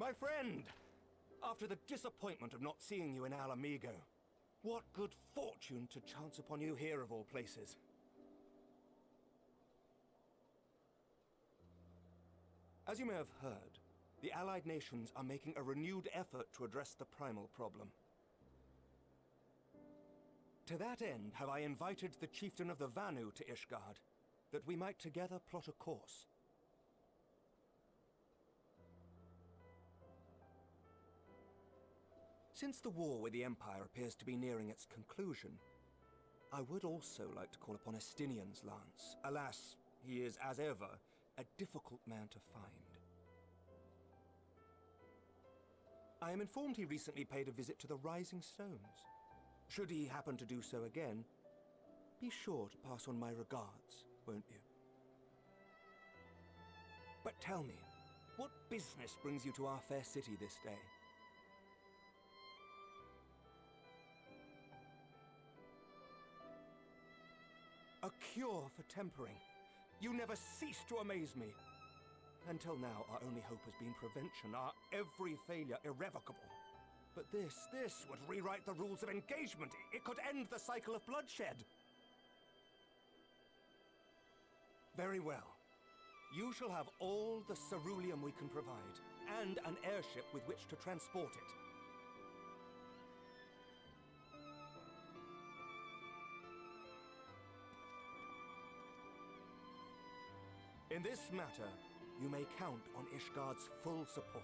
My friend! After the disappointment of not seeing you in Alamigo, what good fortune to chance upon you here of all places. As you may have heard, the Allied nations are making a renewed effort to address the primal problem. To that end, have I invited the chieftain of the Vanu to Ishgard, that we might together plot a course. Since the war with the Empire appears to be nearing its conclusion, I would also like to call upon Estinian's lance. Alas, he is, as ever, a difficult man to find. I am informed he recently paid a visit to the Rising Stones. Should he happen to do so again, be sure to pass on my regards, won't you? But tell me, what business brings you to our fair city this day? A cure for tempering. You never cease to amaze me. Until now, our only hope has been prevention, our every failure irrevocable. But this would rewrite the rules of engagement. It could end the cycle of bloodshed. Very well. You shall have all the ceruleum we can provide, and an airship with which to transport it. In this matter, you may count on Ishgard's full support.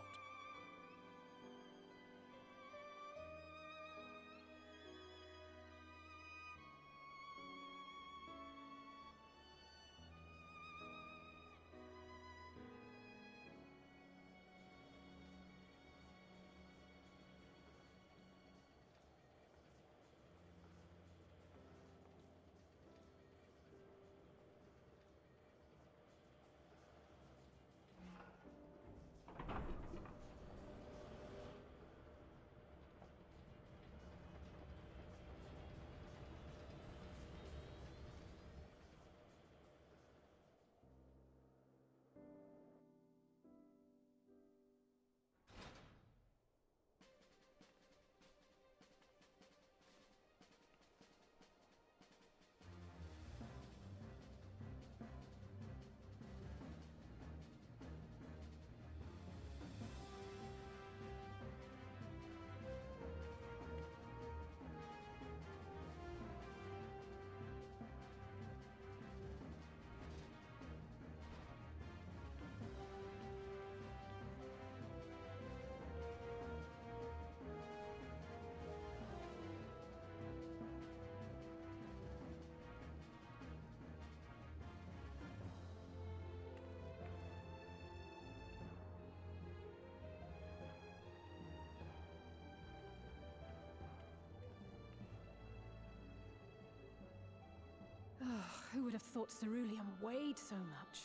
Who would have thought ceruleum weighed so much?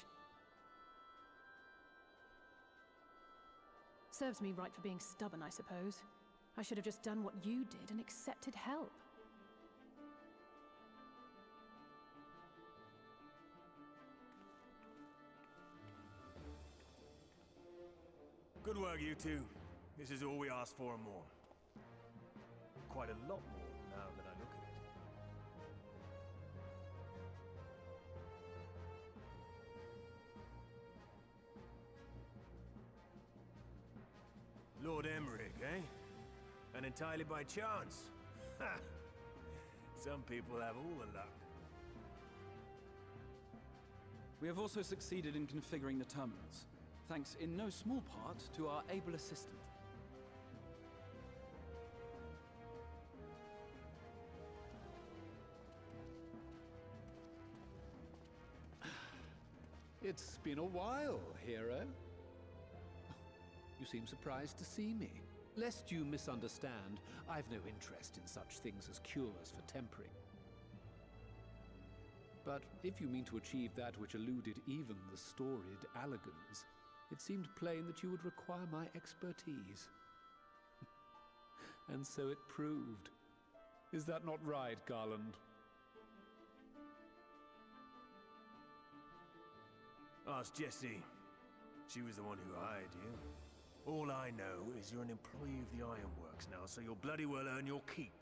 Serves me right for being stubborn, I suppose. I should have just done what you did and accepted help. Good work, you two. This is all we asked for and more. Quite a lot more, now that I look at it. Lord Emmerich, eh? And entirely by chance. Ha! Some people have all the luck. We have also succeeded in configuring the terminals, thanks in no small part to our able assistant. It's been a while, hero. You seem surprised to see me. Lest you misunderstand, I've no interest in such things as cures for tempering. But if you mean to achieve that which eluded even the storied Allagans, it seemed plain that you would require my expertise. And so it proved. Is that not right, Garland? Ask Jessie. She was the one who hired you. All I know is you're an employee of the Ironworks now, so you'll bloody well earn your keep.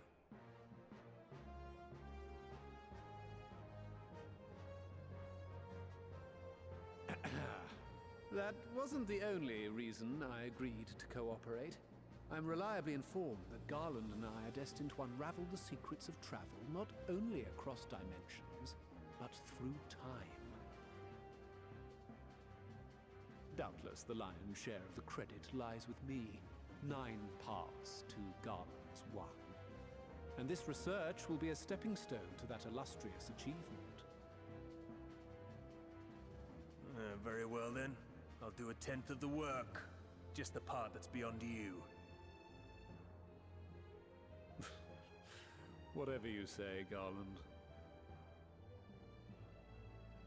That wasn't the only reason I agreed to cooperate. I'm reliably informed that Garland and I are destined to unravel the secrets of travel not only across dimensions, but through time. Doubtless the lion's share of the credit lies with me. 9 paths to Garland's 1. And this research will be a stepping stone to that illustrious achievement. Very well then. I'll do 1/10 of the work. Just the part that's beyond you. Whatever you say, Garland.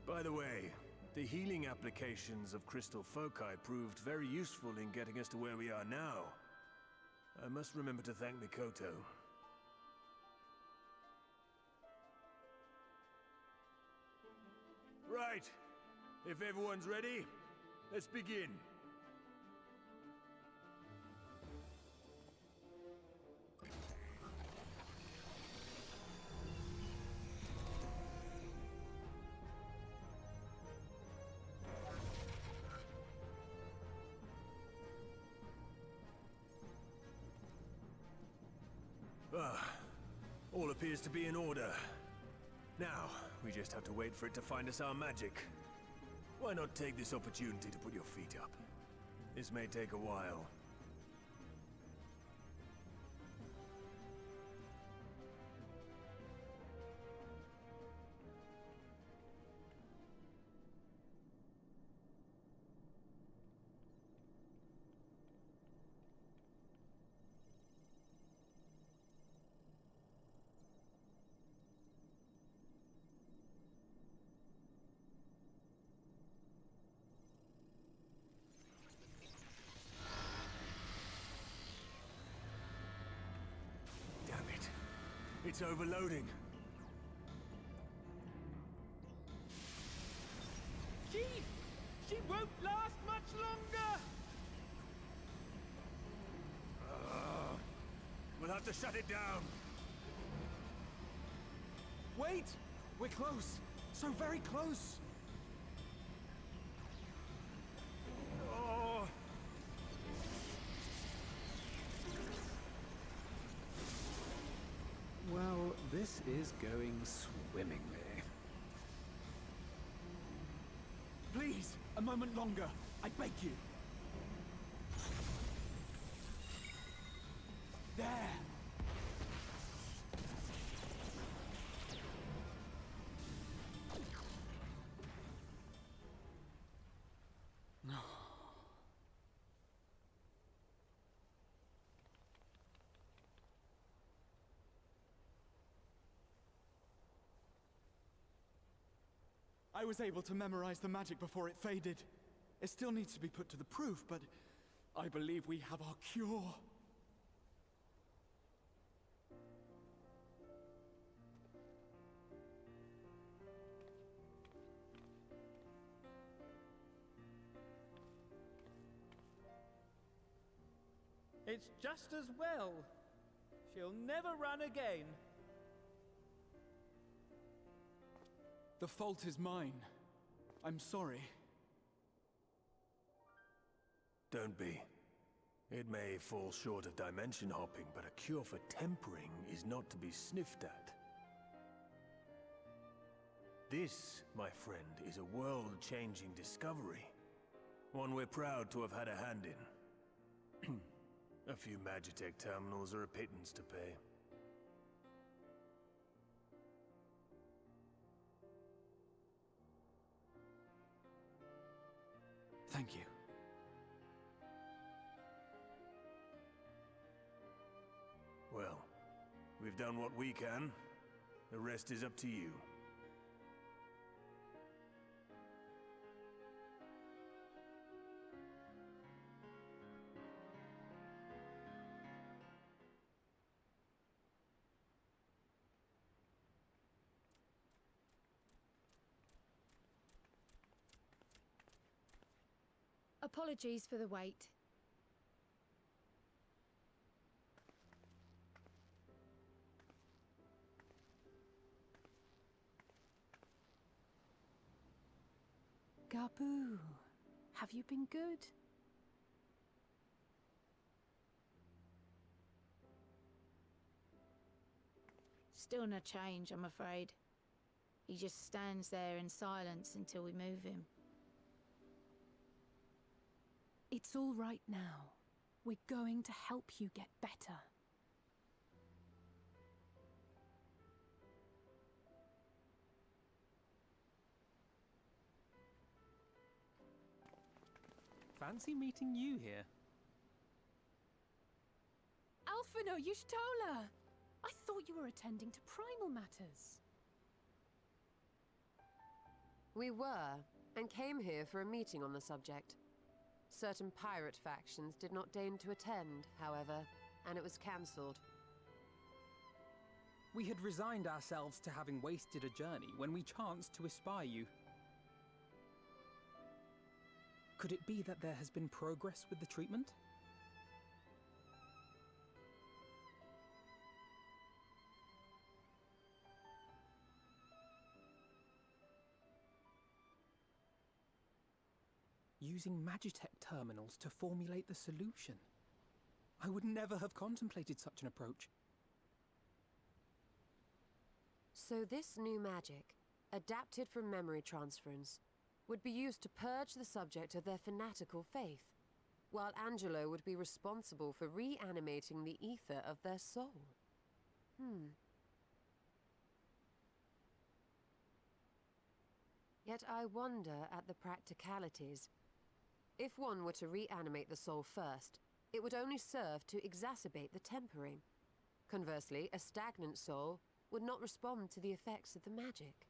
By the way, the healing applications of crystal foci proved very useful in getting us to where we are now. I must remember to thank Mikoto. Right. If everyone's ready, let's begin. All appears to be in order. Now, we just have to wait for it to find us our magic. Why not take this opportunity to put your feet up? This may take a while. It's overloading. Chief! She won't last much longer! We'll have to shut it down. Wait! We're close! So very close! Oh. Well, this is going swimmingly. Please, a moment longer. I beg you. There! I was able to memorize the magic before it faded. It still needs to be put to the proof, but I believe we have our cure. It's just as well. She'll never run again. The fault is mine. I'm sorry. Don't be. It may fall short of dimension hopping, but a cure for tempering is not to be sniffed at. This, my friend, is a world-changing discovery. One we're proud to have had a hand in. A few Magitech terminals are a pittance to pay. Thank you. Well, we've done what we can. The rest is up to you. Apologies for the wait. Gabu, have you been good? Still no change, I'm afraid. He just stands there in silence until we move him. It's all right now. We're going to help you get better. Fancy meeting you here. Alphino Y'shtola! I thought you were attending to primal matters. We were, and came here for a meeting on the subject. Certain pirate factions did not deign to attend, however, and it was cancelled. We had resigned ourselves to having wasted a journey when we chanced to espy you. Could it be that there has been progress with the treatment? Using Magitech terminals to formulate the solution. I would never have contemplated such an approach. So this new magic, adapted from memory transference, would be used to purge the subject of their fanatical faith, while Angelo would be responsible for reanimating the ether of their soul. Yet I wonder at the practicalities. If one were to reanimate the soul first, it would only serve to exacerbate the tempering. Conversely, a stagnant soul would not respond to the effects of the magic.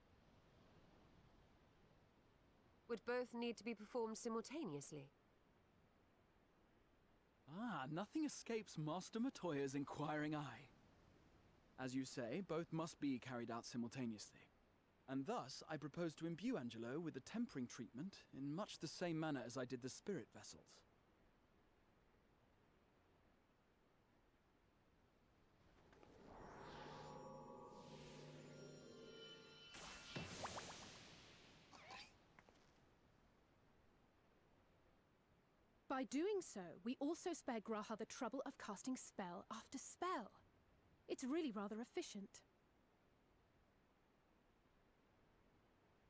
Would both need to be performed simultaneously? Ah, nothing escapes Master Matoya's inquiring eye. As you say, both must be carried out simultaneously. And thus, I propose to imbue Angelo with the tempering treatment in much the same manner as I did the spirit vessels. By doing so, we also spare Graha the trouble of casting spell after spell. It's really rather efficient.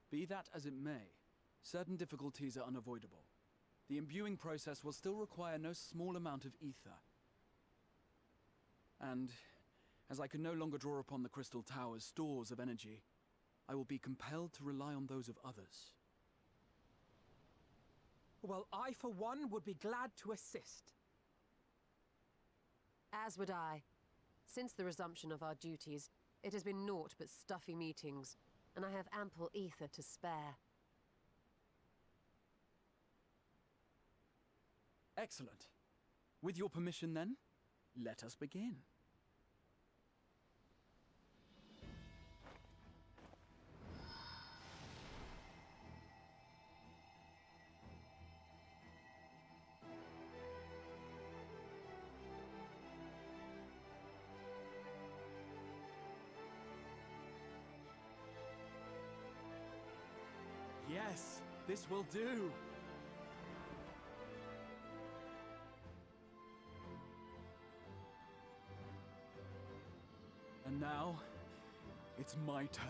Be that as it may, certain difficulties are unavoidable. The imbuing process will still require no small amount of ether. And, as I can no longer draw upon the Crystal Tower's stores of energy, I will be compelled to rely on those of others. Well, I for one would be glad to assist. As would I. Since the resumption of our duties, it has been naught but stuffy meetings, and I have ample ether to spare. Excellent. With your permission then, let us begin. Yes, this will do. And now, it's my turn.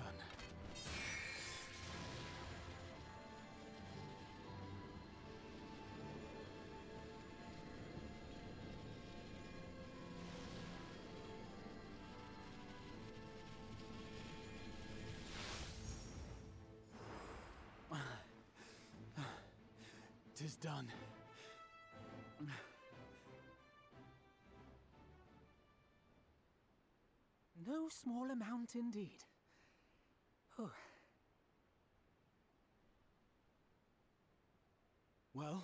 Tis done. No small amount indeed. Oh. Well,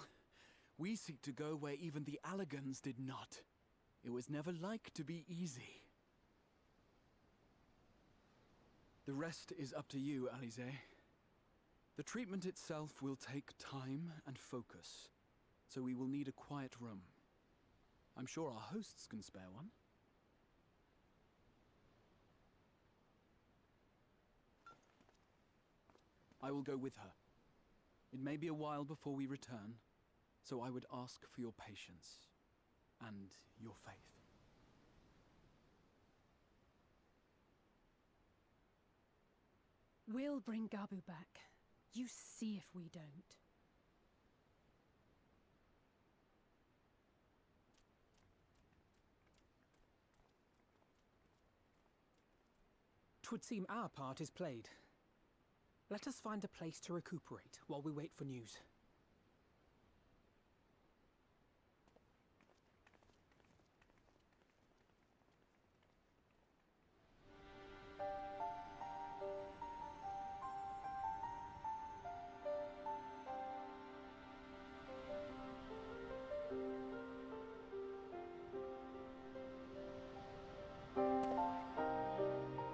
we seek to go where even the Allegans did not. It was never like to be easy. The rest is up to you, Alize. The treatment itself will take time and focus, so we will need a quiet room. I'm sure our hosts can spare one. I will go with her. It may be a while before we return, so I would ask for your patience and your faith. We'll bring Gabu back. You see if we don't. 'Twould seem our part is played. Let us find a place to recuperate while we wait for news.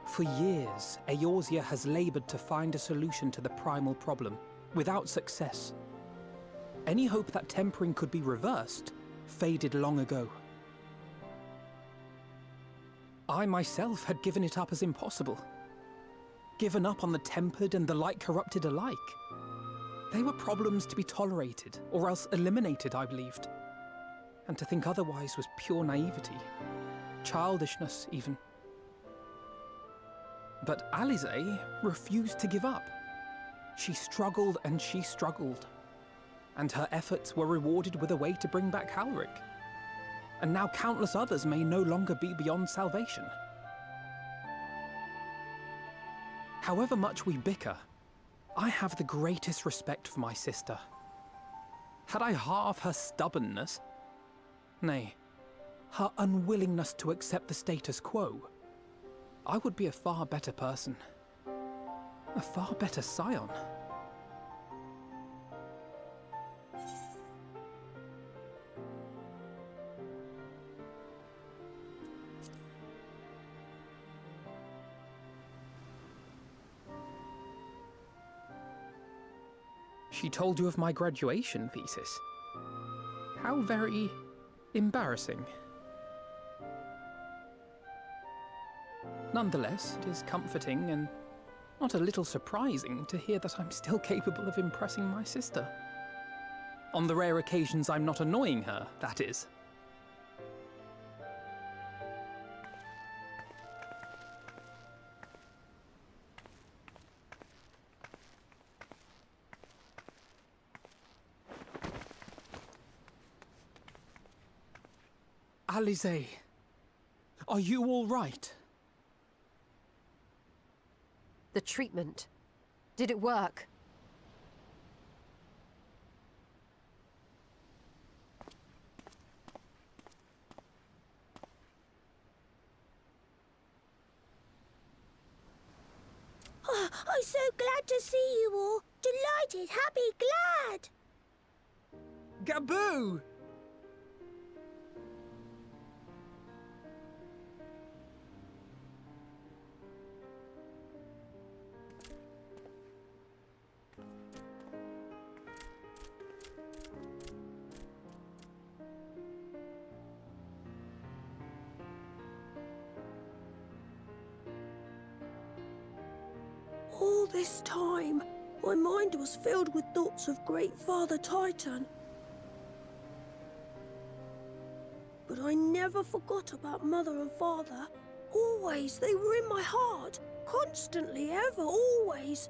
For years, Eorzea has labored to find a solution to the primal problem, without success. Any hope that tempering could be reversed faded long ago. I myself had given it up as impossible. Given up on the tempered and the light-corrupted alike. They were problems to be tolerated, or else eliminated, I believed. And to think otherwise was pure naivety. Childishness, even. But Alisaie refused to give up. She struggled and she struggled. And her efforts were rewarded with a way to bring back Halric. And now countless others may no longer be beyond salvation. However much we bicker, I have the greatest respect for my sister. Had I half her stubbornness, nay, her unwillingness to accept the status quo, I would be a far better person. A far better scion. She told you of my graduation thesis. How very embarrassing. Nonetheless, it is comforting and not a little surprising to hear that I'm still capable of impressing my sister. On the rare occasions I'm not annoying her, that is. Alisaie, are you all right? The treatment. Did it work? Oh, I'm so glad to see you all. Delighted, happy, glad. Gaboo! All this time, my mind was filled with thoughts of Great Father Titan. But I never forgot about Mother and Father. Always, they were in my heart. Constantly, ever, always.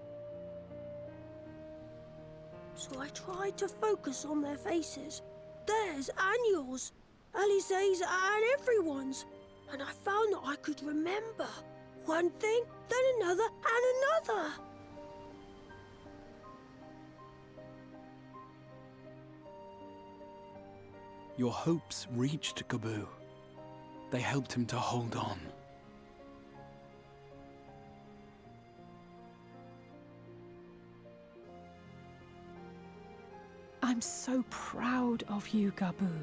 So I tried to focus on their faces. Theirs and yours. Alisaie's and everyone's. And I found that I could remember. One thing, then another, and another. Your hopes reached Gaboo. They helped him to hold on. I'm so proud of you, Gaboo.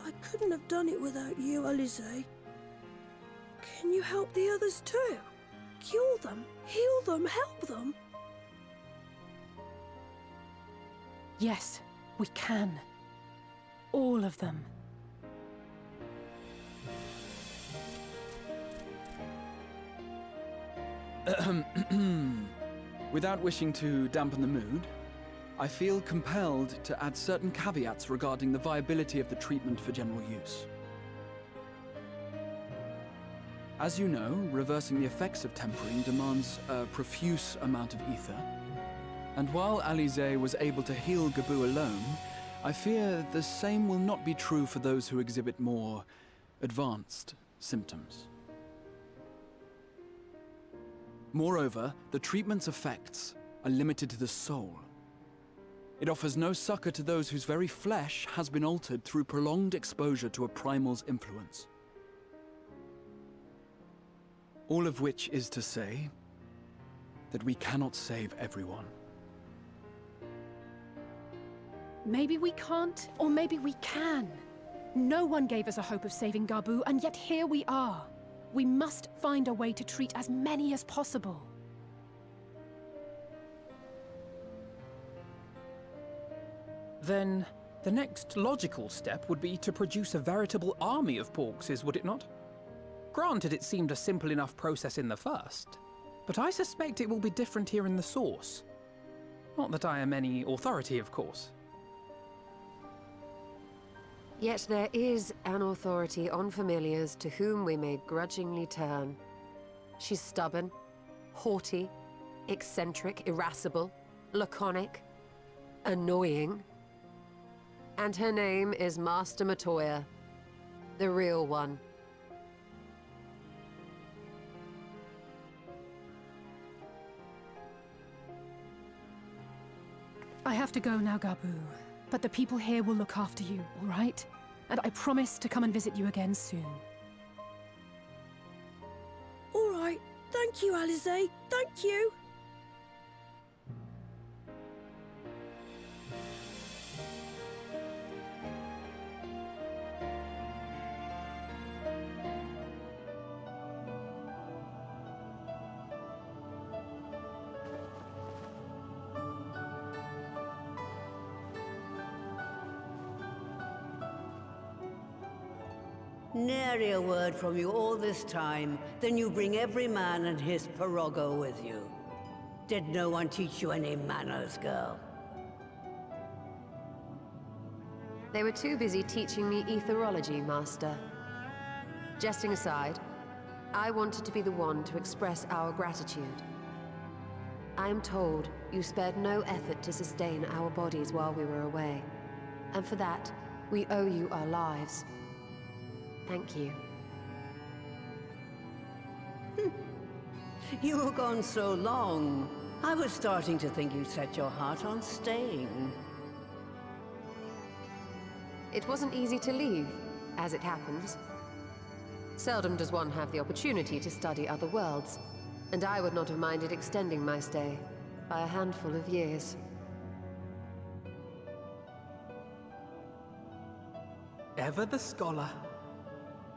I couldn't have done it without you, Alisaie. Can you help the others too? Cure them, heal them, help them? Yes, we can. All of them. Without wishing to dampen the mood, I feel compelled to add certain caveats regarding the viability of the treatment for general use. As you know, reversing the effects of tempering demands a profuse amount of ether. And while Alize was able to heal Gabu alone, I fear the same will not be true for those who exhibit more advanced symptoms. Moreover, the treatment's effects are limited to the soul. It offers no succor to those whose very flesh has been altered through prolonged exposure to a primal's influence. All of which is to say that we cannot save everyone. Maybe we can't, or maybe we can. No one gave us a hope of saving Gabu, and yet here we are. We must find a way to treat as many as possible. Then, the next logical step would be to produce a veritable army of Porkses, would it not? Granted, it seemed a simple enough process in the first, but I suspect it will be different here in the source. Not that I am any authority, of course. Yet there is an authority on familiars to whom we may grudgingly turn. She's stubborn, haughty, eccentric, irascible, laconic, annoying. And her name is Master Matoya, the real one. I have to go now, Gabu. But the people here will look after you, all right? And I promise to come and visit you again soon. All right. Thank you, Alize. Thank you. Nary a word from you all this time, then you bring every man and his pirogo with you. Did no one teach you any manners, girl? They were too busy teaching me etherology, Master. Jesting aside, I wanted to be the one to express our gratitude. I am told you spared no effort to sustain our bodies while we were away, and for that, we owe you our lives. Thank you. You were gone so long. I was starting to think you'd set your heart on staying. It wasn't easy to leave, as it happens. Seldom does one have the opportunity to study other worlds, and I would not have minded extending my stay by a handful of years. Ever the scholar.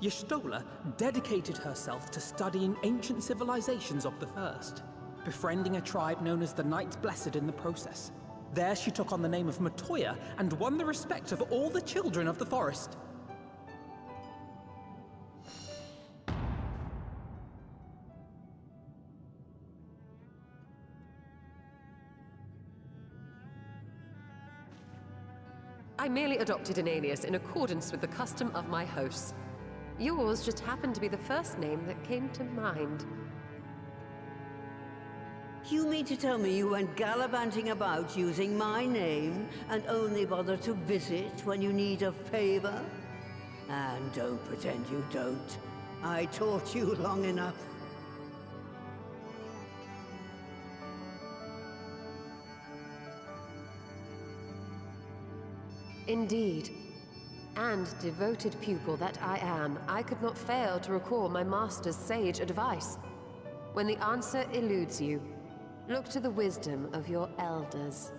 Y'shtola dedicated herself to studying ancient civilizations of the First, befriending a tribe known as the Knights Blessed in the process. There she took on the name of Matoya and won the respect of all the children of the forest. I merely adopted an alias in accordance with the custom of my hosts. Yours just happened to be the first name that came to mind. You mean to tell me you went gallivanting about using my name and only bother to visit when you need a favor? And don't pretend you don't. I taught you long enough. Indeed. And devoted pupil that I am, I could not fail to recall my master's sage advice. When the answer eludes you, look to the wisdom of your elders.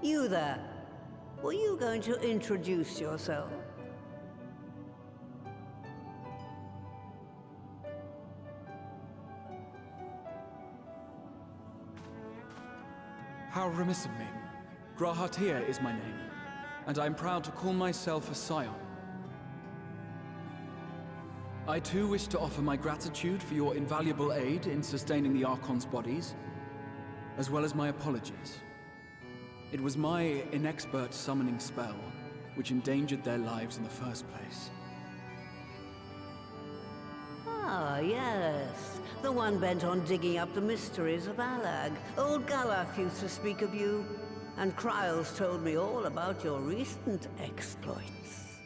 You there. Were you going to introduce yourself? How remiss of me. Grahatia is my name. and I'm proud to call myself a scion. I too wish to offer my gratitude for your invaluable aid in sustaining the Archon's bodies, as well as my apologies. It was my inexpert summoning spell which endangered their lives in the first place. Ah, yes. The one bent on digging up the mysteries of Alag. Old Galaf used to speak of you, and Kryles told me all about your recent exploits.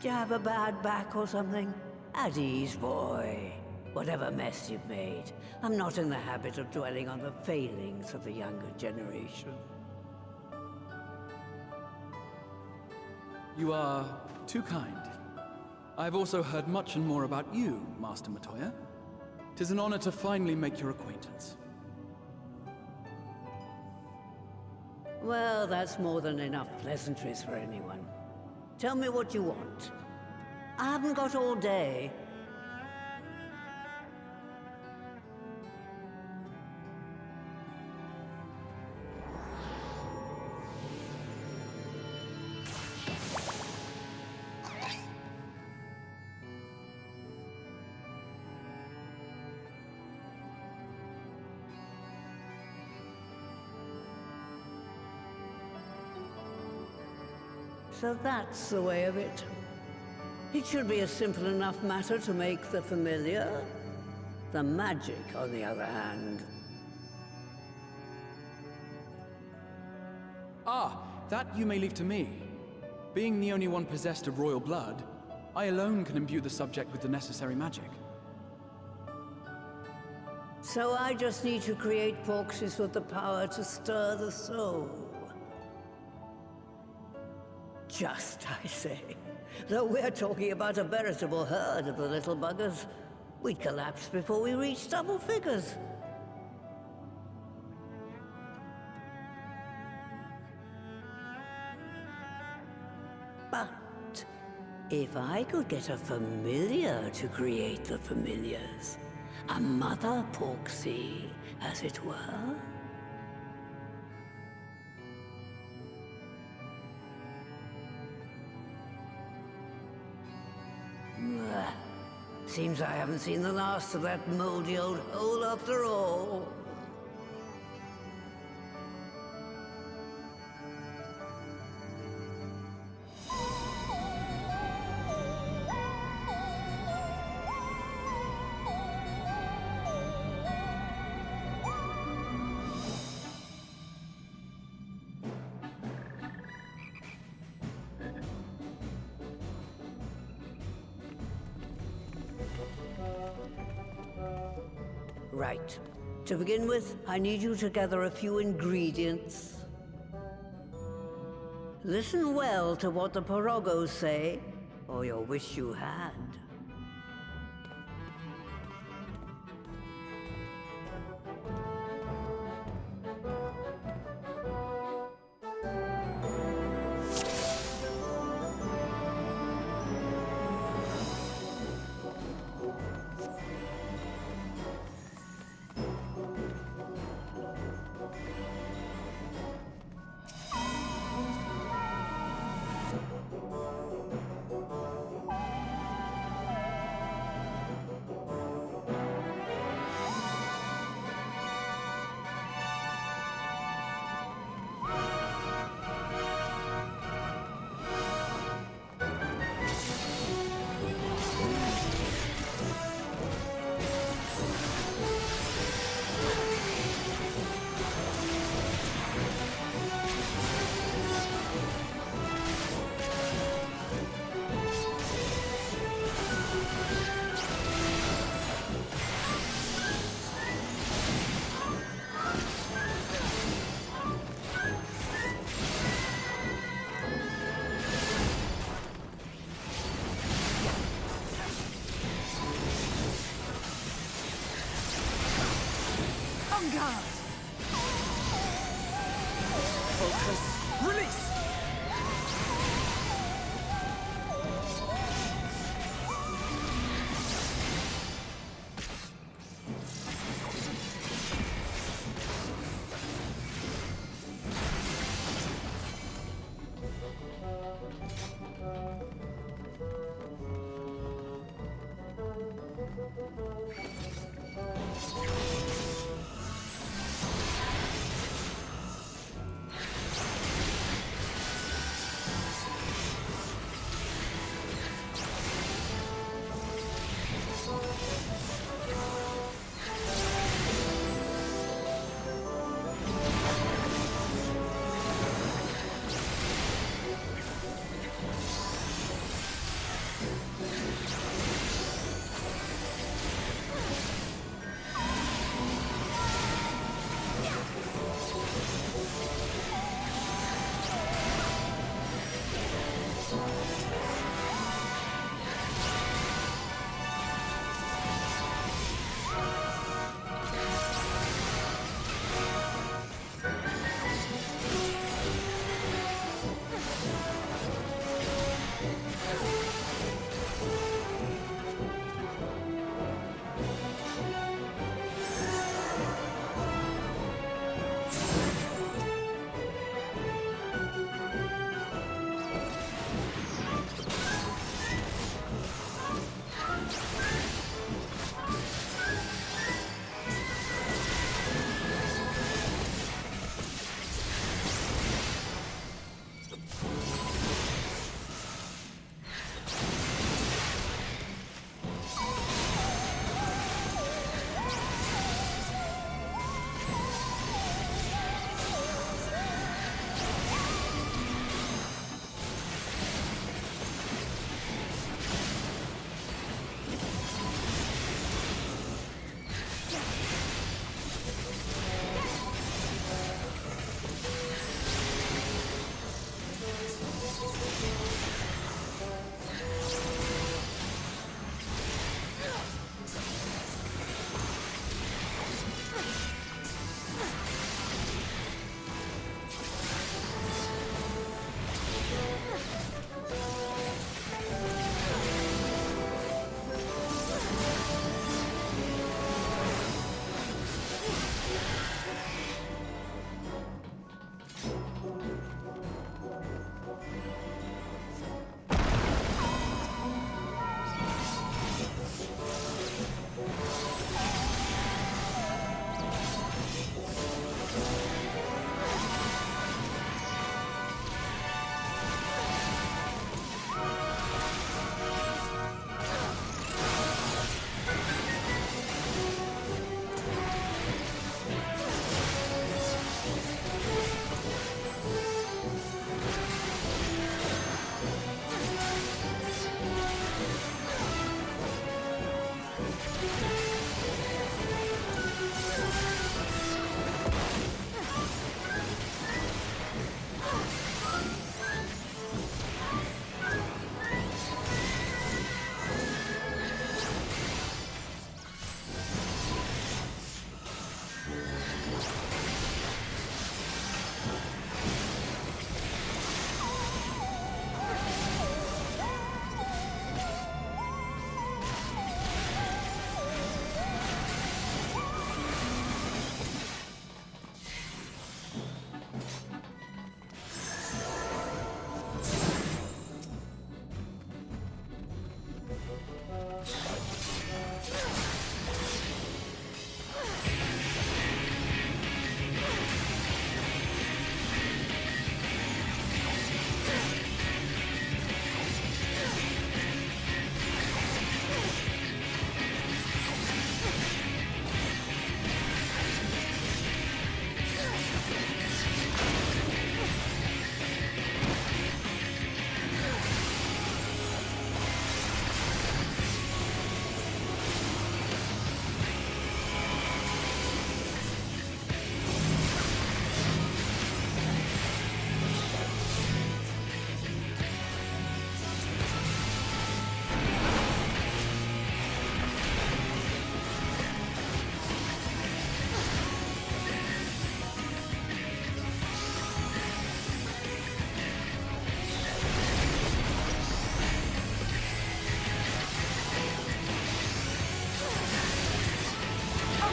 Do you have a bad back or something? At ease, boy. Whatever mess you've made, I'm not in the habit of dwelling on the failings of the younger generation. You are too kind. I've also heard much and more about you, Master Matoya. 'Tis an honor to finally make your acquaintance. Well, that's more than enough pleasantries for anyone. Tell me what you want. I haven't got all day. So that's the way of it. It should be a simple enough matter to make the familiar. The magic, on the other hand. Ah, that you may leave to me. Being the only one possessed of royal blood, I alone can imbue the subject with the necessary magic. So I just need to create proxies with the power to stir the soul. Just, I say. Though we're talking about a veritable herd of the little buggers, we'd collapse before we reached double figures. But if I could get a familiar to create the familiars, a mother proxy, as it were. Seems I haven't seen the last of that moldy old hole after all. Right. To begin with, I need you to gather a few ingredients. Listen well to what the Porogos say, or you'll wish you had. Focus. Release!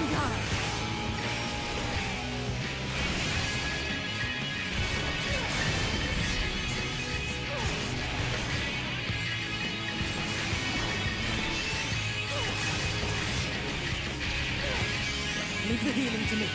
Vanguard! Leave the healing to me.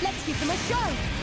Let's give them a show!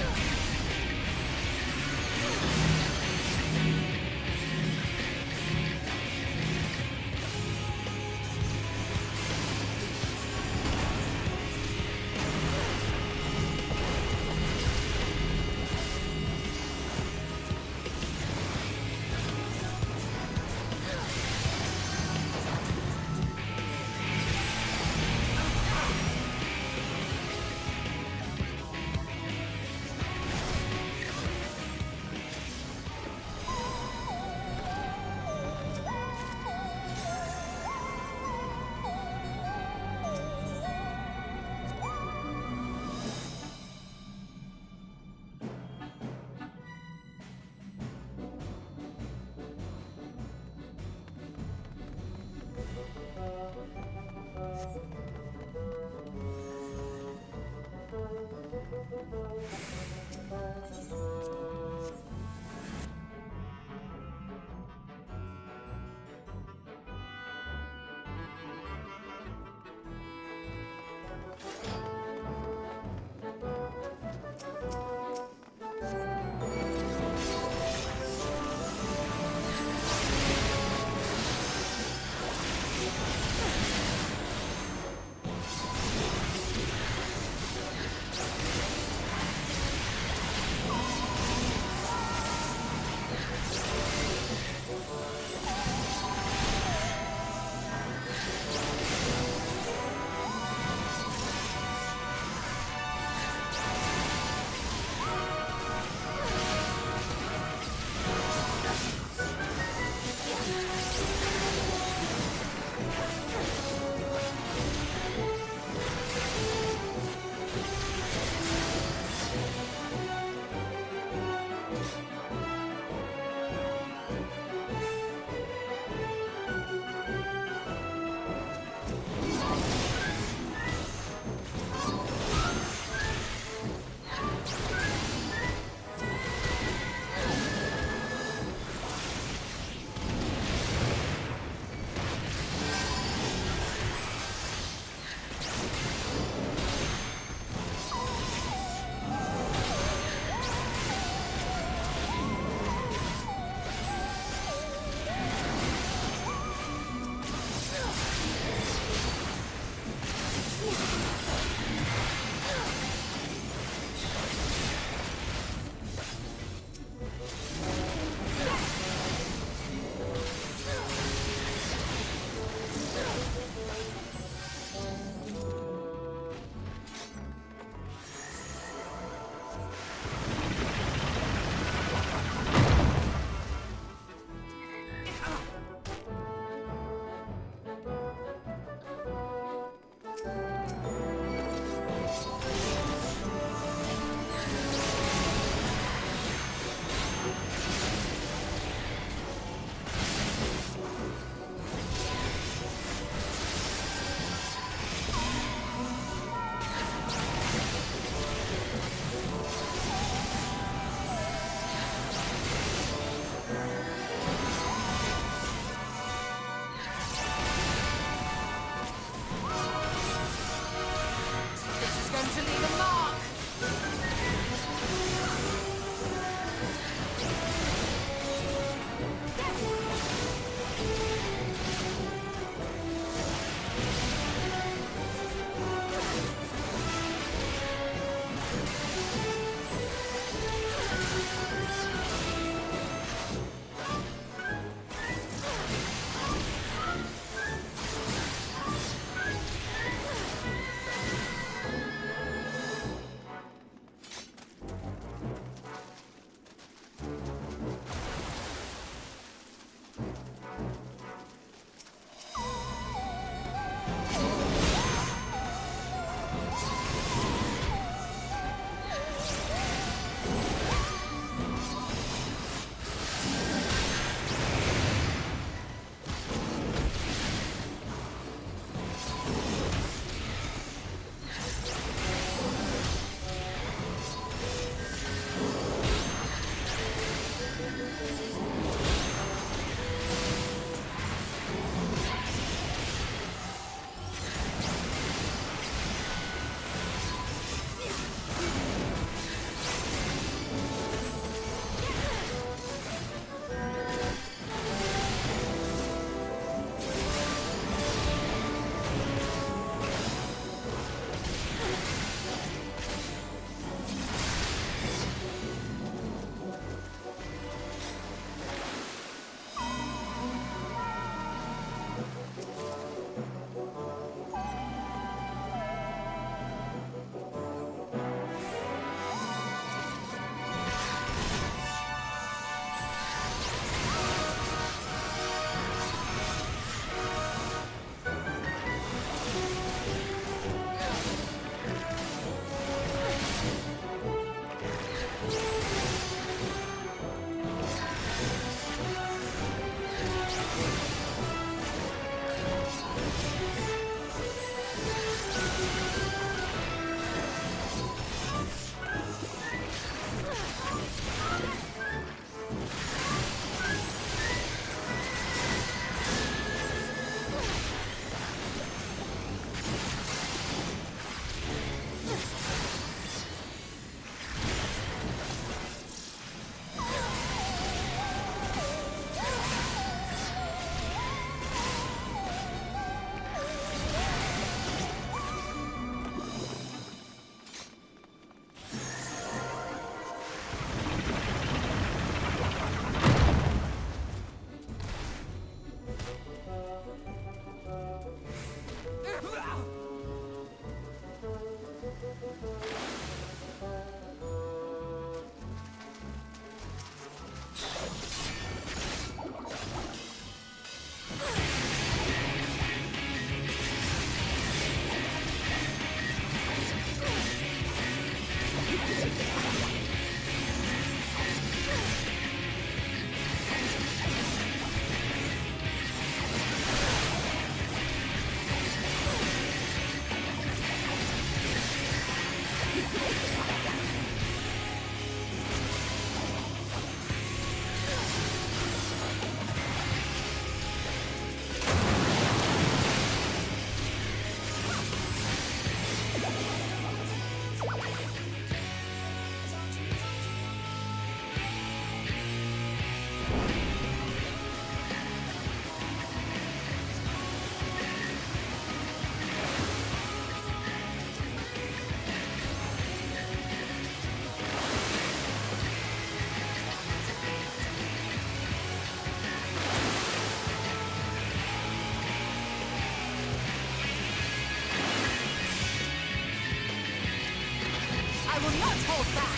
Hold back!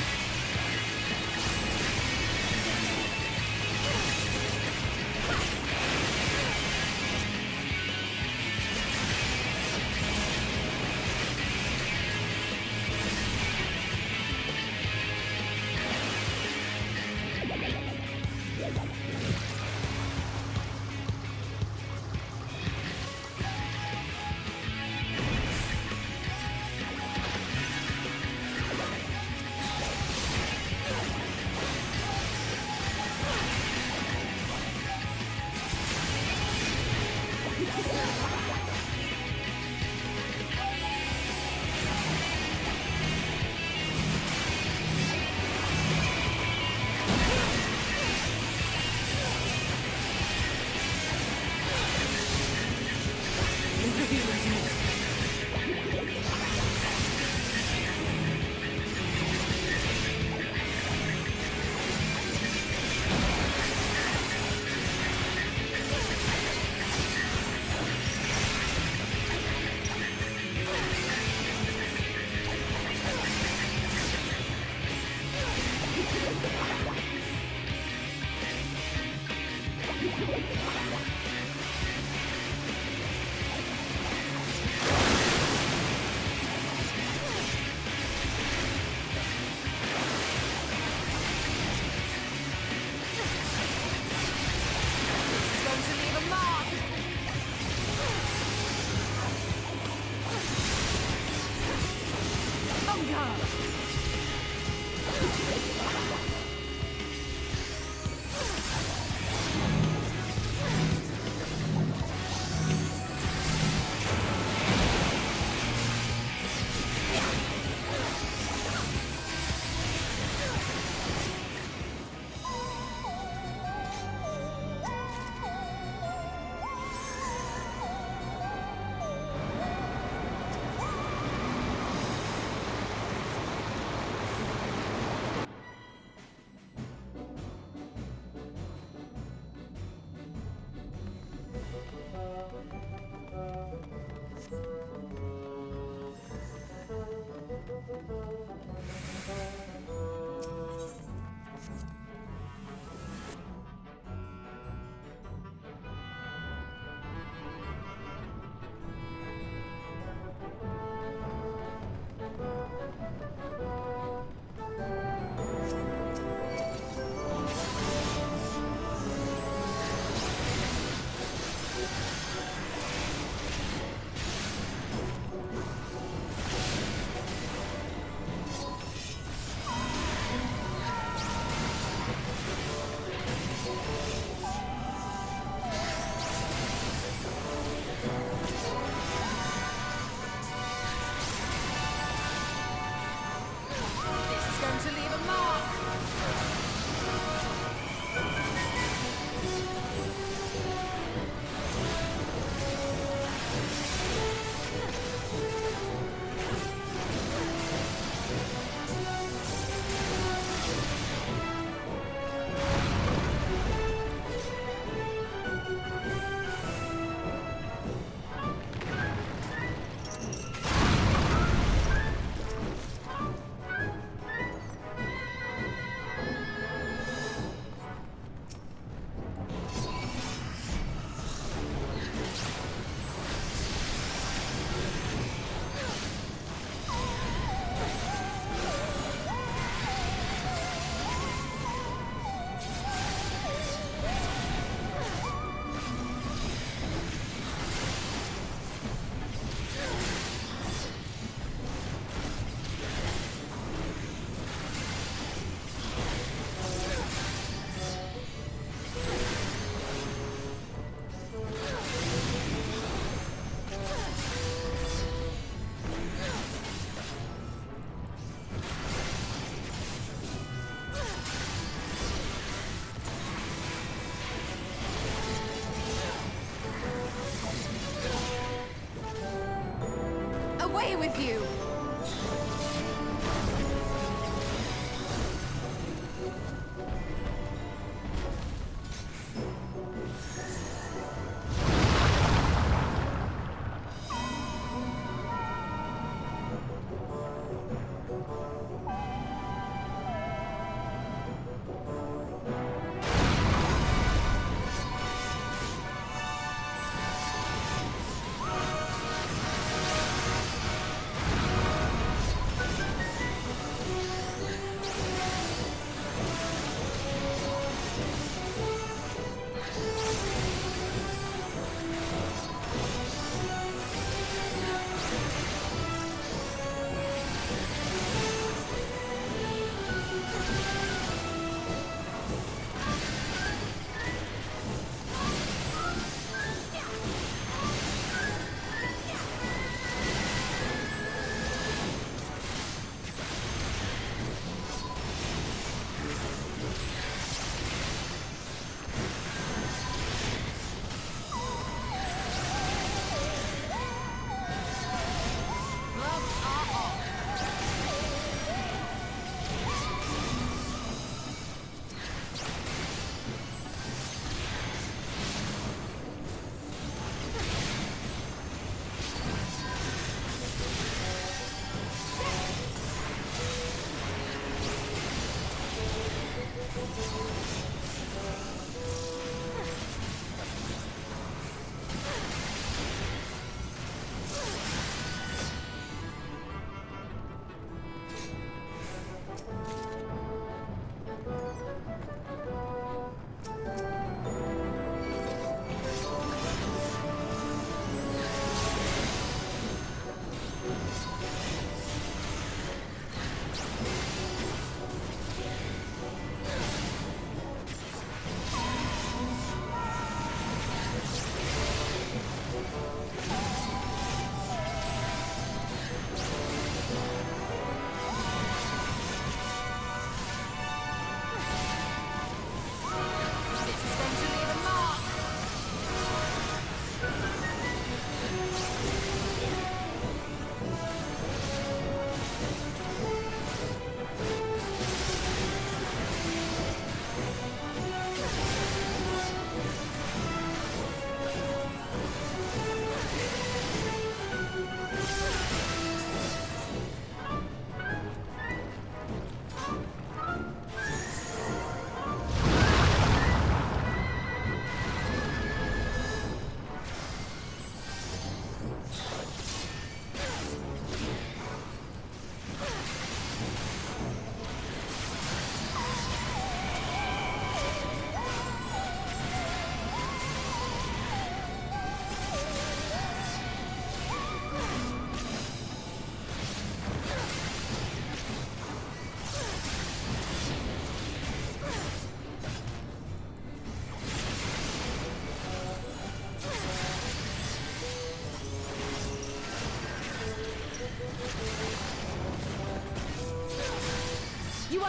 Away with you!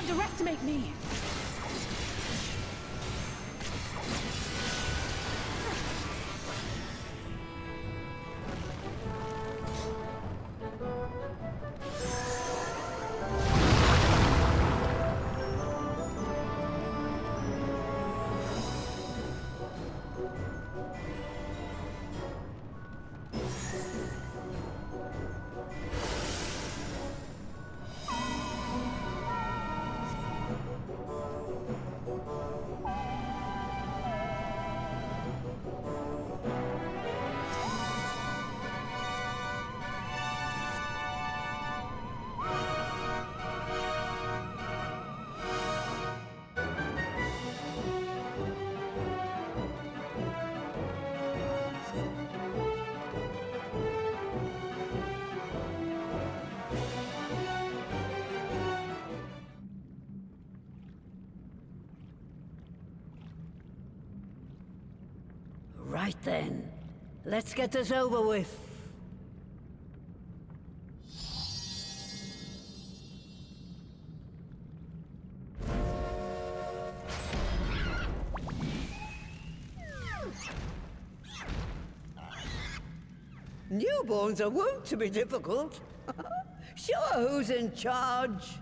underestimate me! Right then. Let's get this over with. Newborns are wont to be difficult. Sure, who's in charge?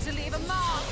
To leave a mark!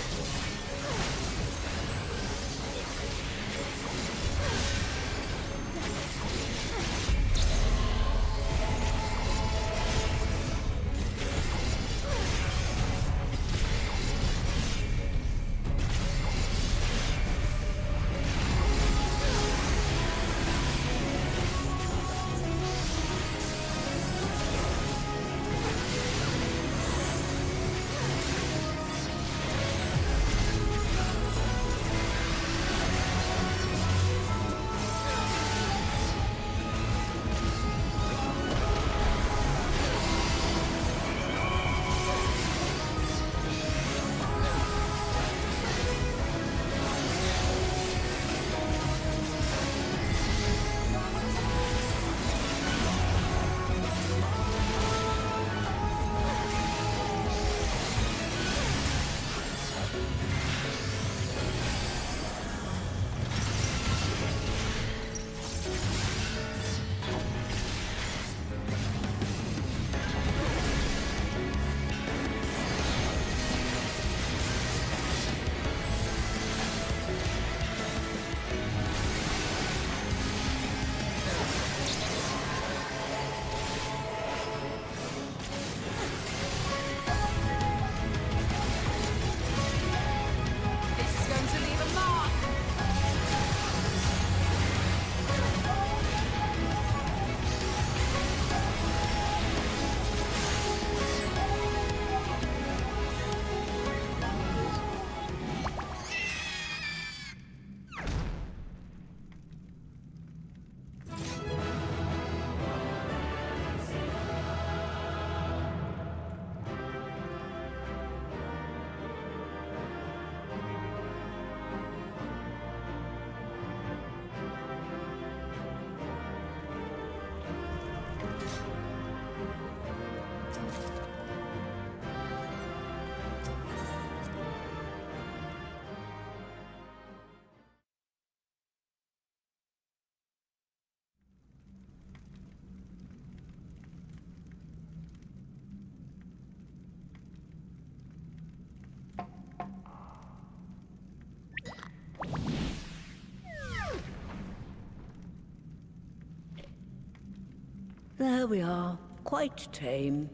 There we are. Quite tame.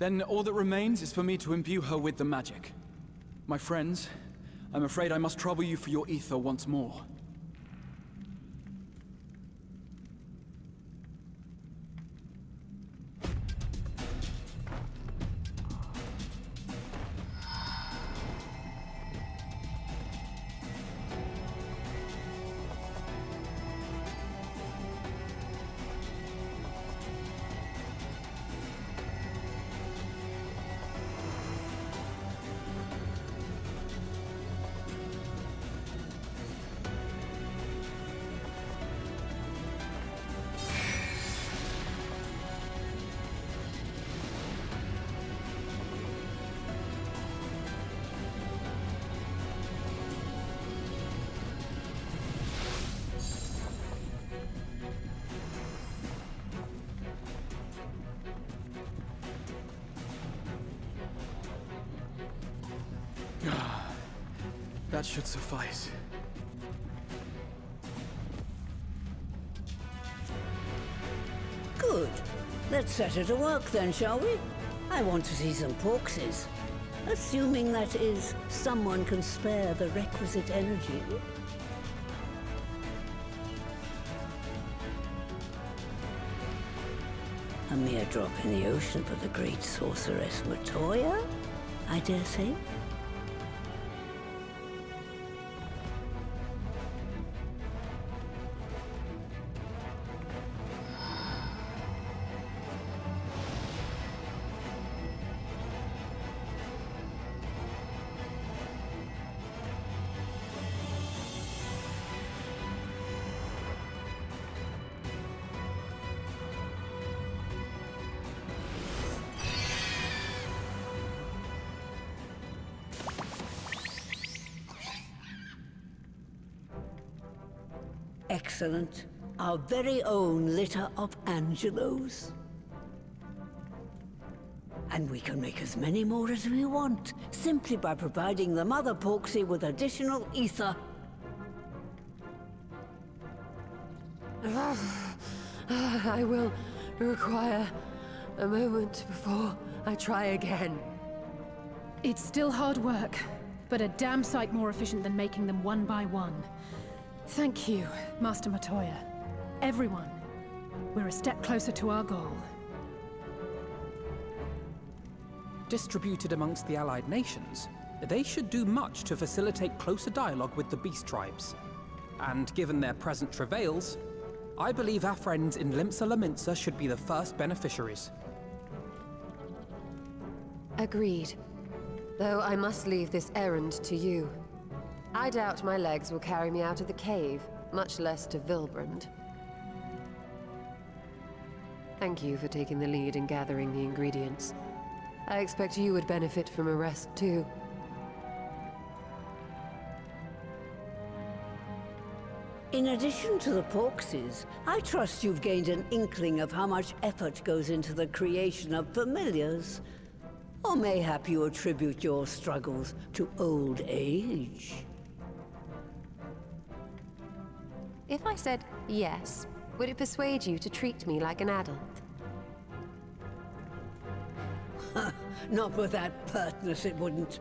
Then all that remains is for me to imbue her with the magic. My friends, I'm afraid I must trouble you for your ether once more. That should suffice. Good. Let's set her to work then, shall we? I want to see some porkses. Assuming that is, someone can spare the requisite energy. A mere drop in the ocean for the great sorceress Matoya, I dare say. Excellent. Our very own litter of Angelos. And we can make as many more as we want, simply by providing the Mother Porksy with additional ether. I will require a moment before I try again. It's still hard work, but a damn sight more efficient than making them one by one. Thank you, Master Matoya. Everyone, we're a step closer to our goal. Distributed amongst the allied nations, they should do much to facilitate closer dialogue with the beast tribes. And given their present travails, I believe our friends in Limsa Laminsa should be the first beneficiaries. Agreed. Though I must leave this errand to you. I doubt my legs will carry me out of the cave, much less to Vilbrand. Thank you for taking the lead in gathering the ingredients. I expect you would benefit from a rest too. In addition to the porkses, I trust you've gained an inkling of how much effort goes into the creation of familiars. Or mayhap you attribute your struggles to old age. If I said yes, would it persuade you to treat me like an adult? Not with that pertness, it wouldn't.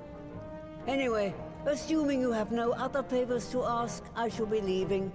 Anyway, assuming you have no other favors to ask, I shall be leaving.